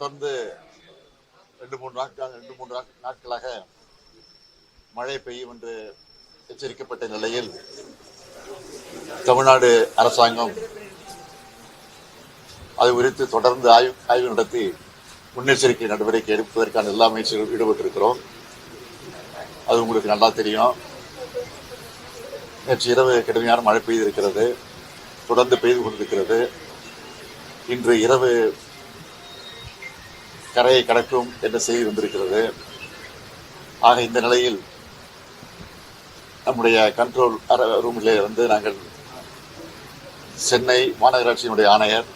தொடர்ந்து ரெண்டு மூன்று நாட்களாக மழை பெய்யும் என்று எச்சரிக்கப்பட்ட நிலையில் தமிழ்நாடு அரசாங்கம் அது குறித்து தொடர்ந்து ஆய்வு நடத்தி முன்னெச்சரிக்கை நடவடிக்கை எடுப்பதற்கான எல்லா முயற்சிகளும் ஈடுபட்டிருக்கிறோம். அது உங்களுக்கு நல்லா தெரியும். நேற்று இரவு கடுமையான மழை பெய்திருக்கிறது, தொடர்ந்து பெய்து கொண்டிருக்கிறது. இன்று இரவு கரையை கடக்கும் என்ற செய்தி வந்திருக்கிறது. ஆக இந்த நிலையில் நம்முடைய கண்ட்ரோல் ரூமிலே வந்து நாங்கள் சென்னை மாநகராட்சியினுடைய ஆணையர்,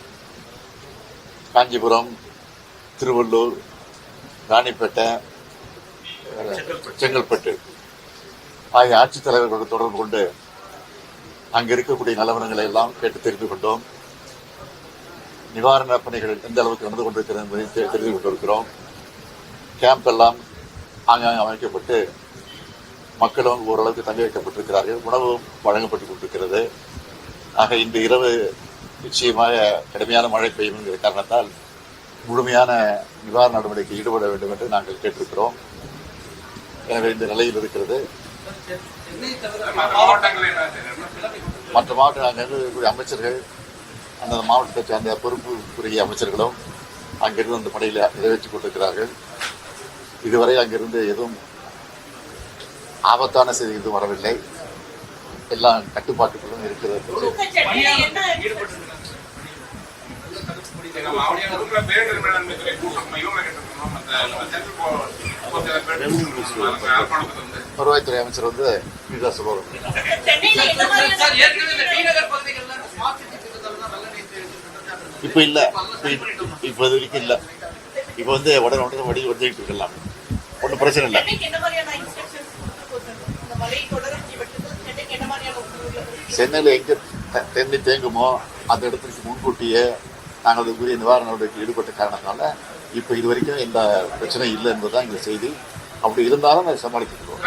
காஞ்சிபுரம், திருவள்ளூர், ராணிப்பேட்டை, செங்கல்பட்டு ஆகிய ஆட்சித்தலைவர்களோடு தொடர்பு கொண்டு அங்கு இருக்கக்கூடிய நிலவரங்களை எல்லாம் கேட்டு தெரிந்து கொண்டோம். நிவாரணப் பணிகள் எந்த அளவுக்கு நடந்து கொண்டிருக்கிறது என்பதை தெரிந்து கொண்டிருக்கிறோம். கேம்ப் எல்லாம் ஆங்காங்கே அமைக்கப்பட்டு மக்களும் ஓரளவுக்கு தங்க வைக்கப்பட்டிருக்கிறார்கள். உணவும் வழங்கப்பட்டுக் கொண்டிருக்கிறது. ஆக இந்த இரவு நிச்சயமாக கடுமையான மழை பெய்யும் என்கிற காரணத்தால் முழுமையான நிவாரண நடவடிக்கை ஈடுபட வேண்டும் என்று நாங்கள் கேட்டிருக்கிறோம். எனவே இந்த நிலையில் இருக்கிறது. மற்ற மாவட்ட இருக்கக்கூடிய அமைச்சர்கள், அந்த மாவட்டத்தை சார்ந்த பொறுப்புக்குரிய அமைச்சர்களும் அங்கிருந்து அந்த பணியில் நிறைவேற்றிக் கொண்டிருக்கிறார்கள். இதுவரை அங்கிருந்து எதுவும் ஆபத்தான செய்தி எதுவும் வரவில்லை. எல்லாம் கட்டுப்பாட்டுக்குள்ளும் இருக்கிறது. வருவாய்த்துறை அமைச்சர் வந்து சொல்லுவாங்க. இப்ப இல்ல, இப்ப இது வரைக்கும் இல்ல. இப்ப வந்து உடனே வடி வந்துட்டு இருக்கலாம், ஒன்றும் பிரச்சனை இல்லை. சென்னையில் எங்க தண்ணி தேங்குமோ அந்த இடத்துக்கு முன்கூட்டியே நாங்கள் அதுக்குரிய நிவாரண நடவடிக்கை ஈடுபட்ட காரணத்தால இப்ப இது வரைக்கும் எந்த பிரச்சனை இல்லை என்பதுதான் எங்க செய்தி. அப்படி இருந்தாலும் அதை சமாளிக்கிறோம்.